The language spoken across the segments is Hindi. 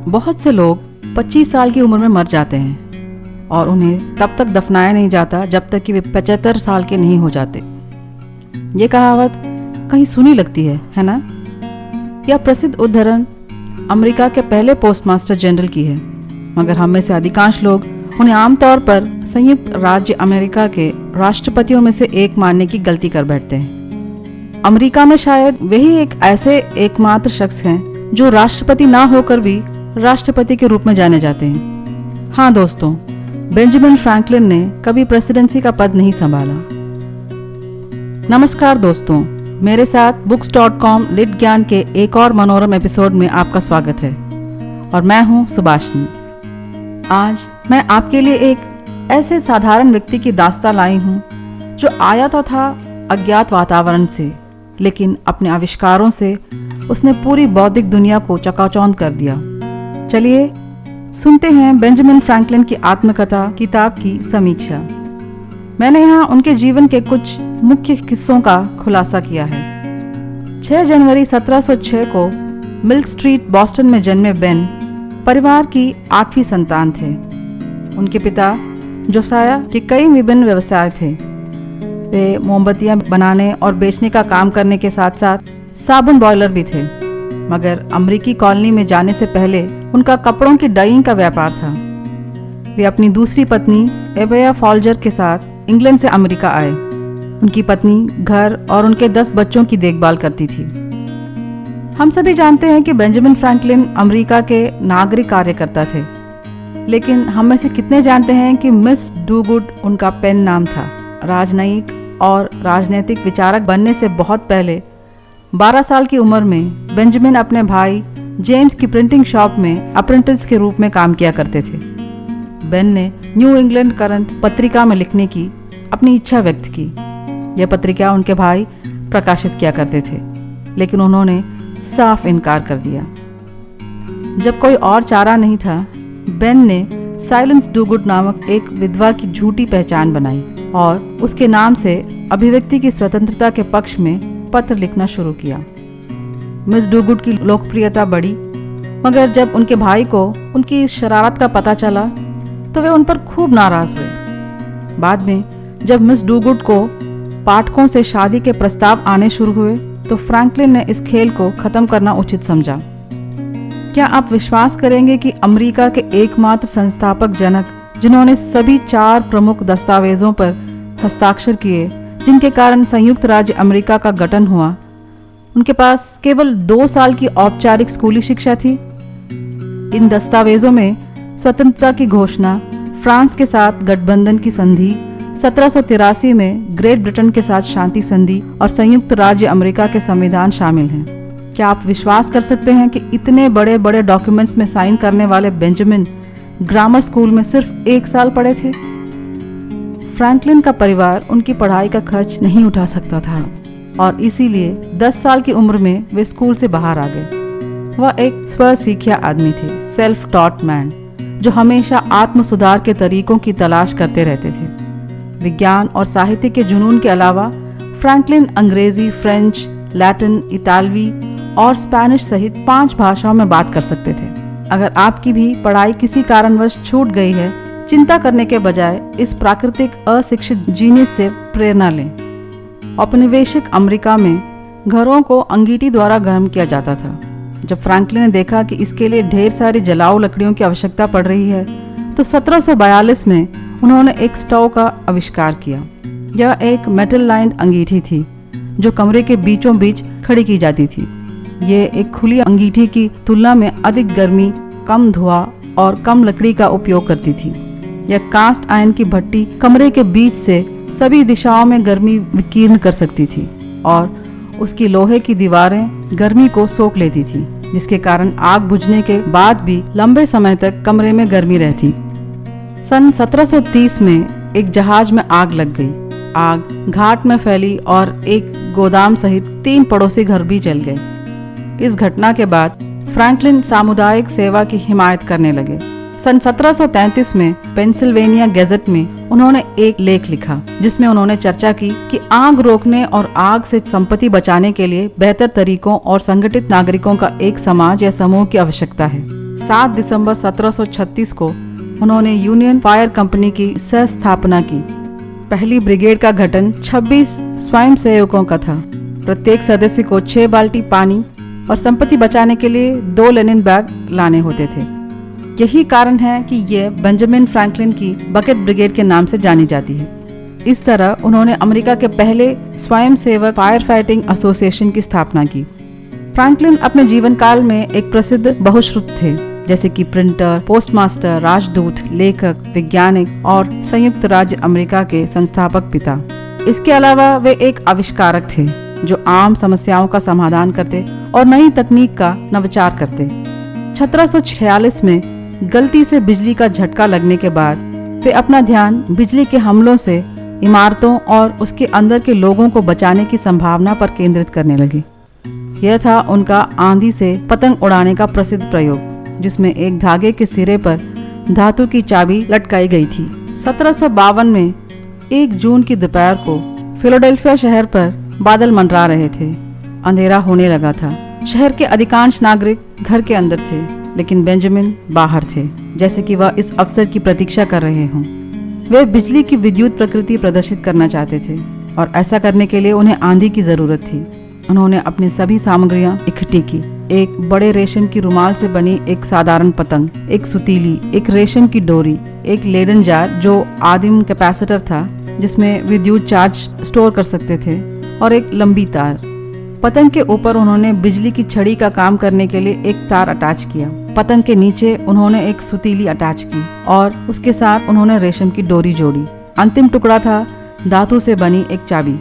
बहुत से लोग 25 साल की उम्र में मर जाते हैं और उन्हें तब तक दफनाया नहीं जाता जब तक कि वे 75 साल के नहीं हो जाते। ये कहावत कहीं सुनी लगती है ना? यह प्रसिद्ध उद्धरण अमेरिका के पहले पोस्टमास्टर जनरल की है, मगर हम में से अधिकांश लोग उन्हें आमतौर पर संयुक्त राज्य अमेरिका के राष्ट्रपतियों में से एक मानने की गलती कर बैठते हैं। अमेरिका में शायद वही एक ऐसे एकमात्र शख्स हैं जो राष्ट्रपति ना होकर भी राष्ट्रपति के रूप में जाने जाते हैं। हाँ दोस्तों, बेंजामिन फ्रैंकलिन ने कभी प्रेसिडेंसी का पद नहीं संभाला। नमस्कार दोस्तों, मेरे साथ books.com लिट ज्ञान के एक और मनोरम एपिसोड में आपका स्वागत है और मैं हूं सुभाषिनी। आज मैं आपके लिए एक ऐसे साधारण व्यक्ति की दास्तान लाई हूं जो आया तो था अज्ञात वातावरण से, लेकिन अपने आविष्कारों से उसने पूरी बौद्धिक दुनिया को चकाचौंध कर दिया। चलिए सुनते हैं बेंजामिन फ्रैंकलिन की आत्मकथा किताब की समीक्षा। मैंने यहाँ उनके जीवन के कुछ मुख्य किस्सों का खुलासा किया है। 6 जनवरी 1706 को मिल्क स्ट्रीट बॉस्टन में जन्मे बेन परिवार की 8वीं संतान थे। उनके पिता जोसाया के कई विभिन्न व्यवसाय थे। वे मोमबत्तियां बनाने और बेचने का काम करने के साथ साथ साबुन बॉयलर भी थे, मगर अमरीकी कॉलोनी में जाने से पहले उनका कपड़ों की डाइंग का व्यापार था। वे अपनी दूसरी पत्नी एबेया फॉल्जर के साथ इंग्लैंड से अमेरिका आए। उनकी पत्नी घर और उनके 10 बच्चों की देखभाल करती थी। हम सभी जानते हैं कि बेंजामिन फ्रैंकलिन अमेरिका के नागरिक कार्यकर्ता थे, लेकिन हम में से कितने जानते हैं कि मिस डू गुड उनका पेन नाम था। राजनयिक और राजनीतिक विचारक बनने से बहुत पहले 12 साल की उम्र में बेंजामिन अपने भाई जेम्स की प्रिंटिंग शॉप में अप्रेंटिस के रूप में काम किया करते थे। बेन ने न्यू इंग्लैंड करंट पत्रिका में लिखने की अपनी इच्छा व्यक्त की। यह पत्रिका उनके भाई प्रकाशित किया करते थे, लेकिन उन्होंने साफ इनकार कर दिया। जब कोई और चारा नहीं था, बेन ने साइलेंस डू गुड नामक एक विधवा की झूठी पहचान बनाई और उसके नाम से अभिव्यक्ति की स्वतंत्रता के पक्ष में पत्र लिखना शुरू किया। मिस डू गुड की लोकप्रियता बढ़ी, मगर जब उनके भाई को उनकी इस शरारत का पता चला तो वे उन पर खूब नाराज हुए। बाद में जब मिस डू गुड को पाठकों से शादी के प्रस्ताव आने शुरू हुए तो फ्रैंकलिन ने इस खेल को खत्म करना उचित समझा। क्या आप विश्वास करेंगे कि अमेरिका के एकमात्र संस्थापक जनक जिन्होंने सभी 4 प्रमुख दस्तावेजों पर हस्ताक्षर किए जिनके कारण संयुक्त राज्य अमेरिका का गठन हुआ, उनके पास केवल 2 साल की औपचारिक स्कूली शिक्षा थी? इन दस्तावेजों में स्वतंत्रता की घोषणा, फ्रांस के साथ गठबंधन की संधि, 1783 में ग्रेट ब्रिटेन के साथ शांति संधि और संयुक्त राज्य अमेरिका के संविधान शामिल हैं। क्या आप विश्वास कर सकते हैं कि इतने बड़े बड़े डॉक्यूमेंट्स में साइन करने वाले बेंजामिन ग्रामर स्कूल में सिर्फ 1 साल पढ़े थे? फ्रैंकलिन का परिवार उनकी पढ़ाई का खर्च नहीं उठा सकता था और इसीलिए 10 साल की उम्र में वे स्कूल से बाहर आ गए। वह एक स्व सीखिया आदमी थे, सेल्फ टॉट मैन, जो हमेशा आत्म सुधार के तरीकों की तलाश करते रहते थे। विज्ञान और साहित्य के जुनून के अलावा फ्रैंकलिन अंग्रेजी, फ्रेंच, लैटिन, इतालवी और स्पेनिश सहित 5 भाषाओं में बात कर सकते थे। अगर आपकी भी पढ़ाई किसी कारणवश छूट गई है, चिंता करने के बजाय इस प्राकृतिक अशिक्षित जीनियस से प्रेरणा लें। औपनिवेशिक अमेरिका में घरों को अंगीठी द्वारा गर्म किया जाता था। जब फ्रैंकलिन ने देखा कि इसके लिए ढेर सारी जलाऊ लकड़ियों की आवश्यकता पड़ रही है, तो 1742 में उन्होंने एक स्टोव का आविष्कार किया। यह एक मेटल लाइन्ड अंगीठी थी जो कमरे के बीचों बीच खड़ी की जाती थी। ये एक खुली अंगीठी की तुलना में अधिक गर्मी, कम धुआं और कम लकड़ी का उपयोग करती थी। यह कास्ट आयरन की भट्टी कमरे के बीच से सभी दिशाओं में गर्मी विकीर्ण कर सकती थी और उसकी लोहे की दीवारें गर्मी को सोख लेती थी, जिसके कारण आग बुझने के बाद भी लंबे समय तक कमरे में गर्मी रहती। सन 1730 में एक जहाज में आग लग गई। आग घाट में फैली और एक गोदाम सहित 3 पड़ोसी घर भी जल गए। इस घटना के बाद फ्रैंकलिन सामुदायिक सेवा की हिमायत करने लगे। सन 1733 में पेंसिल्वेनिया गैजेट में उन्होंने एक लेख लिखा जिसमें उन्होंने चर्चा की कि आग रोकने और आग से संपत्ति बचाने के लिए बेहतर तरीकों और संगठित नागरिकों का एक समाज या समूह की आवश्यकता है। 7 दिसंबर 1736 को उन्होंने यूनियन फायर कंपनी की सह स्थापना की। पहली ब्रिगेड का गठन 26 स्वयंसेवकों का था। प्रत्येक सदस्य को 6 बाल्टी पानी और संपत्ति बचाने के लिए 2 लिनन बैग लाने होते थे। यही कारण है कि यह बेंजामिन फ्रैंकलिन की बकेट ब्रिगेड के नाम से जानी जाती है। इस तरह उन्होंने अमेरिका के पहले स्वयंसेवक फायर फाइटिंग एसोसिएशन की स्थापना की। फ्रैंकलिन अपने जीवन काल में एक प्रसिद्ध बहुश्रुत थे, जैसे कि प्रिंटर, पोस्टमास्टर, राजदूत, लेखक, वैज्ञानिक और संयुक्त राज्य अमेरिका के संस्थापक पिता। इसके अलावा वे एक आविष्कारक थे जो आम समस्याओं का समाधान करते और नई तकनीक का नवाचार करते। 1746 में गलती से बिजली का झटका लगने के बाद वे अपना ध्यान बिजली के हमलों से इमारतों और उसके अंदर के लोगों को बचाने की संभावना पर केंद्रित करने लगे। यह था उनका आंधी से पतंग उड़ाने का प्रसिद्ध प्रयोग, जिसमें एक धागे के सिरे पर धातु की चाबी लटकाई गई थी। 1752 में 1 जून की दोपहर को फिलाडेल्फिया शहर पर बादल मंडरा रहे थे। अंधेरा होने लगा था। शहर के अधिकांश नागरिक घर के अंदर थे, लेकिन बेंजामिन बाहर थे, जैसे कि वह इस अवसर की प्रतीक्षा कर रहे हों। वे बिजली की विद्युत प्रकृति प्रदर्शित करना चाहते थे और ऐसा करने के लिए उन्हें आंधी की जरूरत थी। उन्होंने अपनी सभी सामग्रियां इकट्ठी की। एक बड़े रेशम की रुमाल से बनी एक साधारण पतंग, एक सुतीली, एक रेशम की डोरी, एक लेडन जार जो आदिम कैपेसिटर था जिसमें विद्युत चार्ज स्टोर कर सकते थे, और एक लंबी तार। पतंग के ऊपर उन्होंने बिजली की छड़ी का काम करने के लिए एक तार अटैच किया। पतंग के नीचे उन्होंने एक सुतीली अटैच की और उसके साथ उन्होंने रेशम की डोरी जोड़ी। अंतिम टुकड़ा था धातु से बनी एक चाबी।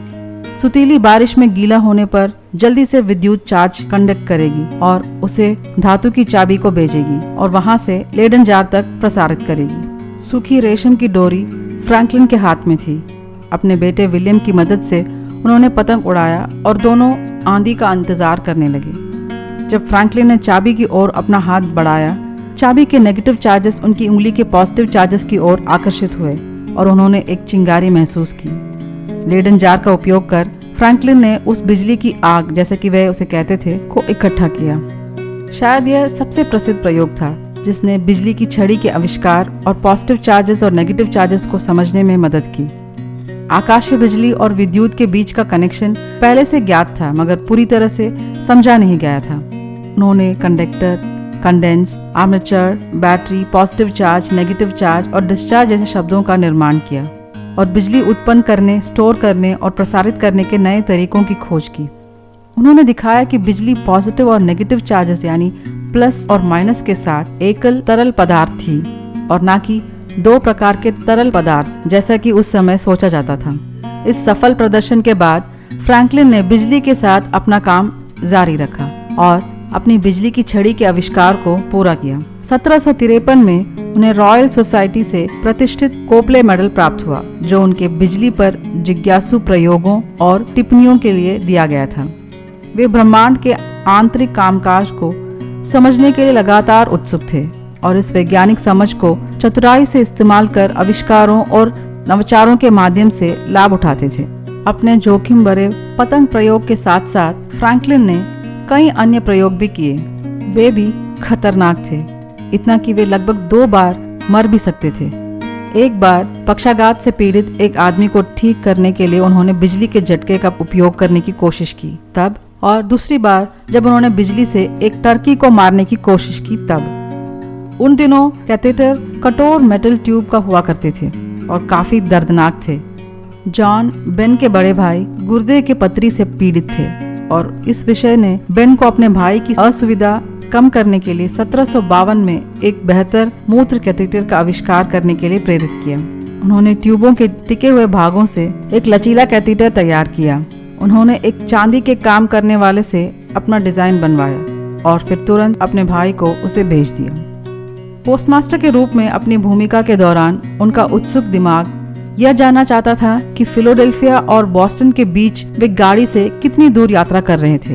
सुतीली बारिश में गीला होने पर जल्दी से विद्युत चार्ज कंडक्ट करेगी और उसे धातु की चाबी को भेजेगी और वहां से लेडन जार तक प्रसारित करेगी। सूखी रेशम की डोरी फ्रैंकलिन के हाथ में थी। अपने बेटे विलियम की मदद से उन्होंने पतंग उड़ाया और दोनों आंधी का इंतजार करने लगे। जब फ्रैंकलिन ने चाबी की ओर अपना हाथ बढ़ाया, चाबी के नेगेटिव चार्जेस उनकी उंगली के पॉजिटिव चार्जेस की ओर आकर्षित हुए और उन्होंने एक चिंगारी महसूस की। लेडन जार का उपयोग कर फ्रैंकलिन ने उस बिजली की आग, जैसे कि वे उसे कहते थे, को इकट्ठा किया। शायद यह सबसे प्रसिद्ध प्रयोग था जिसने बिजली की छड़ी के आविष्कार और पॉजिटिव चार्जेस और नेगेटिव चार्जेस को समझने में मदद की। आकाशीय बिजली और विद्युत के बीच का कनेक्शन पहले से ज्ञात था, मगर पूरी तरह से समझा नहीं गया था। उन्होंने conductor, condense, armature, battery, positive charge, negative charge और डिस्चार्ज जैसे शब्दों का निर्माण किया और बिजली उत्पन्न करने, स्टोर करने और प्रसारित करने के नए तरीकों की खोज की। उन्होंने दिखाया कि बिजली पॉजिटिव और नेगेटिव चार्जेस यानी प्लस और माइनस के साथ एकल तरल पदार्थ थी और न कि 2 प्रकार के तरल पदार्थ, जैसा कि उस समय सोचा जाता था। इस सफल प्रदर्शन के बाद फ्रैंकलिन ने बिजली के साथ अपना काम जारी रखा और अपनी बिजली की छड़ी के आविष्कार को पूरा किया। 1753 में उन्हें रॉयल सोसाइटी से प्रतिष्ठित कोपले मेडल प्राप्त हुआ, जो उनके बिजली पर जिज्ञासु प्रयोगों और टिप्पणियों के लिए दिया गया था। वे ब्रह्मांड के आंतरिक कामकाज को समझने के लिए लगातार उत्सुक थे और इस वैज्ञानिक समझ को चतुराई से इस्तेमाल कर आविष्कारों और नवाचारों के माध्यम से लाभ उठाते थे। अपने जोखिम भरे पतंग प्रयोग के साथ साथ फ्रैंकलिन ने कई अन्य प्रयोग भी किए। वे भी खतरनाक थे, इतना कि वे लगभग 2 बार मर भी सकते थे। एक बार पक्षाघात से पीड़ित एक आदमी को ठीक करने के लिए उन्होंने बिजली के झटके का उपयोग करने की कोशिश की तब, और दूसरी बार जब उन्होंने बिजली से एक टर्की को मारने की कोशिश की तब। उन दिनों कैथेटर कठोर मेटल ट्यूब का हुआ करते थे और काफी दर्दनाक थे। जॉन बेन के बड़े भाई गुर्दे के पथरी से पीड़ित थे और इस विषय ने बेन को अपने भाई की असुविधा कम करने के लिए 1752 में एक बेहतर मूत्र कैथेटर का आविष्कार करने के लिए प्रेरित किया। उन्होंने ट्यूबों के टिके हुए भागों से एक लचीला कैथेटर तैयार किया। उन्होंने एक चांदी के काम करने वाले से अपना डिजाइन बनवाया और फिर तुरंत अपने भाई को उसे भेज दिया। पोस्टमास्टर के रूप में अपनी भूमिका के दौरान उनका उत्सुक दिमाग यह जानना चाहता था कि फिलाडेल्फिया और बॉस्टन के बीच वे गाड़ी से कितनी दूर यात्रा कर रहे थे।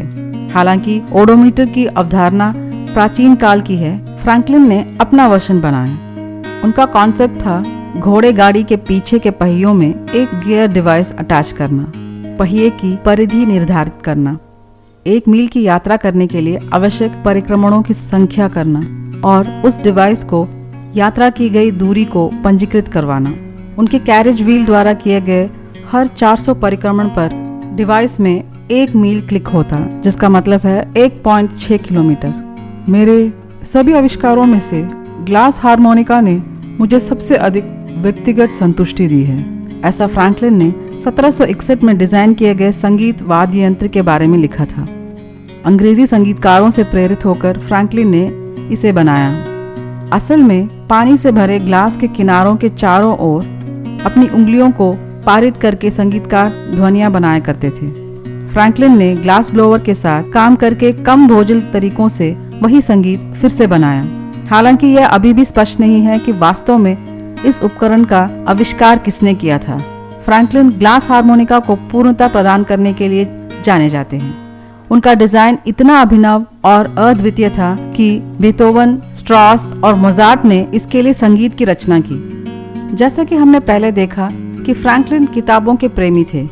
हालांकि ओडोमीटर की अवधारणा प्राचीन काल की है, फ्रैंकलिन ने अपना वर्जन बनाया। उनका कॉन्सेप्ट था घोड़े गाड़ी के पीछे के पहियों में एक गियर डिवाइस अटैच करना, पहिए की परिधि निर्धारित करना, 1 मील की यात्रा करने के लिए आवश्यक परिक्रमणों की संख्या करना, और उस डिवाइस को यात्रा की गई दूरी को पंजीकृत करवाना। उनके कैरेज व्हील द्वारा किए गए हर 400 परिक्रमण पर डिवाइस में 1 मील क्लिक होता, जिसका मतलब है 1.6 किलोमीटर। मेरे सभी आविष्कारों में से ग्लास हारमोनिका ने मुझे सबसे अधिक व्यक्तिगत संतुष्टि दी है। ऐसा फ्रैंकलिन ने 1761 में डिजाइन किए गए संगीत वाद्य यंत्र के बारे में लिखा था। अंग्रेजी संगीतकारों से प्रेरित होकर फ्रैंकलिन ने इसे बनाया। असल में पानी से भरे ग्लास के किनारों के चारों ओर अपनी उंगलियों को पारित करके संगीतकार ध्वनियां बनाया करते थे। फ्रैंकलिन ने ग्लास ब्लोअर के साथ काम करके कम बोझिल तरीकों से वही संगीत फिर से बनाया। हालांकि यह अभी भी स्पष्ट नहीं है कि वास्तव में इस उपकरण का आविष्कार किसने किया था। फ्रैंकलिन ग्लास हारमोनिका को पूर्णता प्रदान करने के लिए जाने जाते हैं। उनका डिजाइन इतना अभिनव और अद्वितीय था कि बेथोवन, स्ट्रॉस और मोजार्ट ने इसके लिए संगीत की रचना की। जैसा कि हमने पहले देखा कि फ्रैंकलिन किताबों के प्रेमी थे।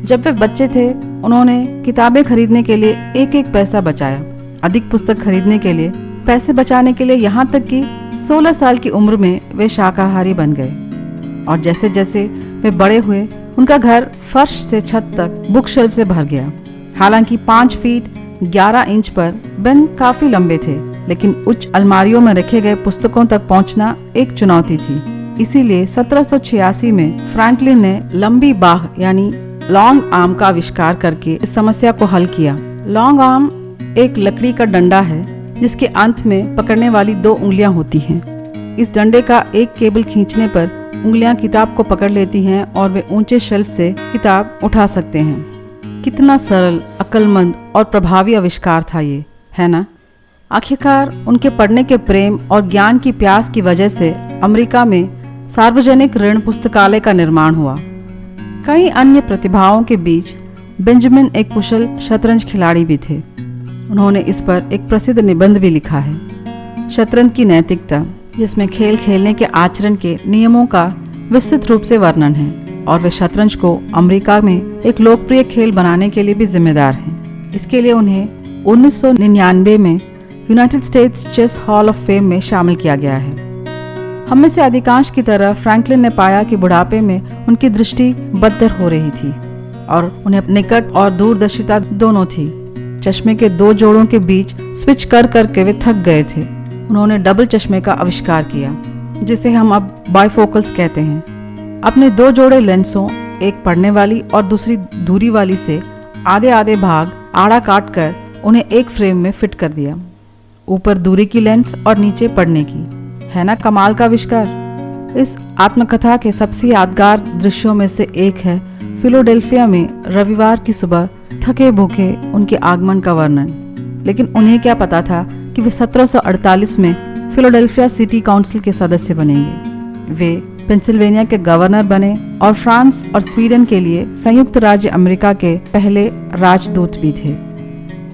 जब वे बच्चे थे उन्होंने किताबें खरीदने के लिए एक एक पैसा बचाया। अधिक पुस्तक खरीदने के लिए पैसे बचाने के लिए यहाँ तक कि 16 साल की उम्र में वे शाकाहारी बन गए। और जैसे जैसे वे बड़े हुए उनका घर फर्श से छत तक बुक शेल्फ से भर गया। हालांकि 5 फीट 11 इंच पर बेन काफी लंबे थे, लेकिन उच्च अलमारियों में रखे गए पुस्तकों तक पहुंचना एक चुनौती थी। इसीलिए 1786 में फ्रैंकलिन ने लंबी बाह यानी लॉन्ग आर्म का आविष्कार करके इस समस्या को हल किया। लॉन्ग आर्म एक लकड़ी का डंडा है जिसके अंत में पकड़ने वाली 2 उंगलियां होती हैं। इस डंडे का एक केबल खींचने पर उंगलियां किताब को पकड़ लेती हैं और वे ऊंचे शेल्फ से किताब उठा सकते हैं। कितना सरल, अक्लमंद और प्रभावी आविष्कार था ये, है ना? आखिरकार उनके पढ़ने के प्रेम और ज्ञान की प्यास की वजह से अमेरिका में सार्वजनिक ऋण पुस्तकालय का निर्माण हुआ। कई अन्य प्रतिभाओं के बीच बेंजामिन एक कुशल शतरंज खिलाड़ी भी थे। उन्होंने इस पर एक प्रसिद्ध निबंध भी लिखा है, शतरंज की नैतिकता, जिसमें खेल खेलने के आचरण के नियमों का विस्तृत रूप से वर्णन है। और वे शतरंज को अमेरिका में एक लोकप्रिय खेल बनाने के लिए भी जिम्मेदार हैं। इसके लिए उन्हें 1999 में United States chess hall of fame में शामिल किया गया है। हम में से अधिकांश की तरह फ्रैंकलिन ने पाया कि बुढ़ापे में उनकी दृष्टि बदतर हो रही थी और उन्हें निकट और दूरदर्शिता दोनों थी। चश्मे के 2 जोड़ों के बीच स्विच कर करके वे थक गए थे। उन्होंने डबल चश्मे का आविष्कार किया, जिसे हम अब बाइफोकल्स कहते हैं। अपने 2 जोड़े लेंसों, एक पढ़ने वाली और दूसरी दूरी वाली से आधे आधे भाग आड़ा काट कर उन्हें एक फ्रेम में फिट कर दिया। ऊपर दूरी की लेंस और नीचे पढ़ने की। है ना कमाल का आविष्कार? इस आत्मकथा के सबसे यादगार दृश्यों में से एक है फिलाडेल्फिया में रविवार की सुबह थके भूखे उनके आगमन का वर्णन। लेकिन उन्हें क्या पता था कि वे 1748 में फिलाडेल्फिया सिटी काउंसिल के सदस्य बनेंगे। वे पेंसिल्वेनिया के गवर्नर बने और फ्रांस और स्वीडन के लिए संयुक्त राज्य अमेरिका के पहले राजदूत भी थे।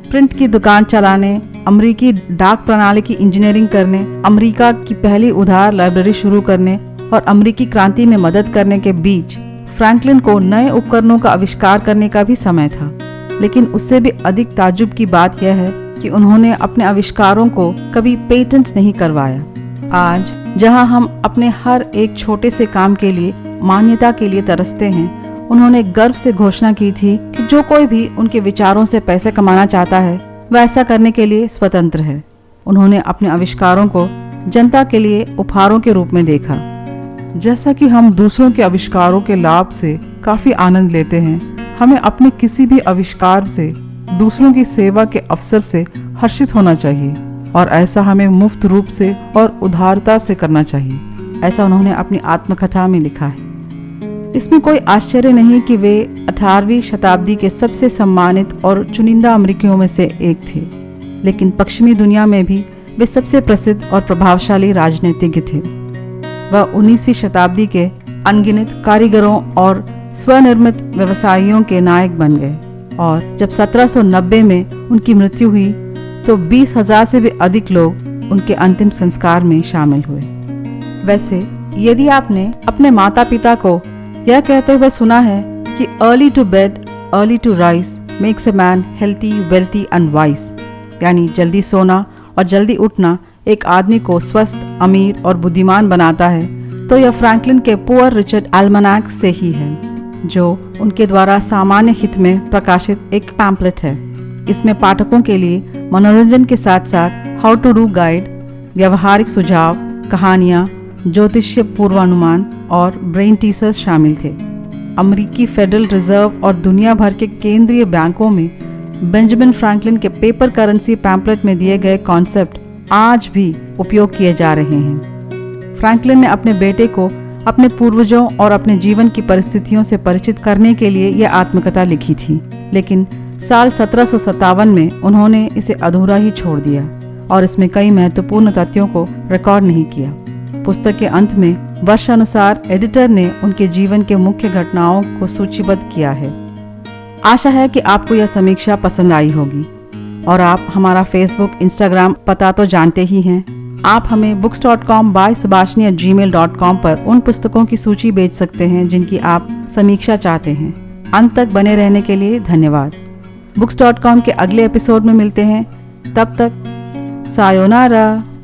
प्रिंट की दुकान चलाने, अमेरिकी डाक प्रणाली की इंजीनियरिंग करने, अमेरिका की पहली उधार लाइब्रेरी शुरू करने और अमेरिकी क्रांति में मदद करने के बीच फ्रैंकलिन को नए उपकरणों का आविष्कार करने का भी समय था। लेकिन उससे भी अधिक ताज्जुब की बात यह है कि उन्होंने अपने आविष्कारों को कभी पेटेंट नहीं करवाया। आज जहां हम अपने हर एक छोटे से काम के लिए मान्यता के लिए तरसते हैं, उन्होंने गर्व से घोषणा की थी कि जो कोई भी उनके विचारों से पैसे कमाना चाहता है वह ऐसा करने के लिए स्वतंत्र है। उन्होंने अपने आविष्कारों को जनता के लिए उपहारों के रूप में देखा। जैसा कि हम दूसरों के आविष्कारों के लाभ से काफी आनंद लेते हैं, हमें अपने किसी भी आविष्कार से दूसरों की सेवा के अवसर से हर्षित होना चाहिए और ऐसा हमें मुफ्त रूप से और उदारता से करना चाहिए। ऐसा उन्होंने अपनी आत्मकथा में लिखा है। इसमें कोई आश्चर्य नहीं कि वे 18वीं शताब्दी के सबसे सम्मानित और चुनिंदा अमेरिकियों में से एक थे। लेकिन पश्चिमी दुनिया में भी वे सबसे प्रसिद्ध और प्रभावशाली राजनीतिज्ञ थे। वह 19वीं शताब्दी के अनगिनत कारीगरों और स्वनिर्मित व्यवसायियों के नायक बन गए और जब 1790 में उनकी मृत्यु हुई तो 20,000 से भी अधिक लोग उनके अंतिम संस्कार में शामिल हुए। वैसे यदि आपने अपने माता पिता को यह कहते हुए सुना है कि early to bed early to rise makes a man healthy, wealthy and wise, यानी जल्दी सोना और जल्दी उठना एक आदमी को स्वस्थ, अमीर और बुद्धिमान बनाता है तो यह फ्रैंकलिन के पुअर रिचर्ड एल्मनाक से ही है, जो उनके द्वारा सामान्य हित में प्रकाशित एक पैम्पलेट है। इसमें पाठकों के लिए मनोरंजन के साथ साथ हाउ टू डू गाइड, व्यवहारिक सुझाव, कहानियाँ, ज्योतिषीय पूर्वानुमान और ब्रेन टीजर्स शामिल थे। अमेरिकी फेडरल रिजर्व और दुनिया भर के केंद्रीय बैंकों में बेंजामिन फ्रैंकलिन के पेपर करेंसी पैम्पलेट में दिए गए कॉन्सेप्ट आज भी उपयोग किए जा रहे हैं। फ्रैंकलिन ने अपने बेटे को अपने पूर्वजों और अपने जीवन की परिस्थितियों से परिचित करने के लिए यह आत्मकथा लिखी थी, लेकिन साल 1757 में उन्होंने इसे अधूरा ही छोड़ दिया और इसमें कई महत्वपूर्ण तथ्यों को रिकॉर्ड नहीं किया। पुस्तक के अंत में वर्षानुसार एडिटर ने उनके जीवन के मुख्य घटनाओं को सूचीबद्ध किया है। आशा है कि आपको यह समीक्षा पसंद आई होगी और आप हमारा फेसबुक, इंस्टाग्राम पता तो जानते ही हैं। आप हमें books.com/subhashini@gmail.com पर उन पुस्तकों की सूची भेज सकते हैं जिनकी आप समीक्षा चाहते हैं। अंत तक बने रहने के लिए धन्यवाद। Books.com के अगले एपिसोड में मिलते हैं। तब तक सायोनारा।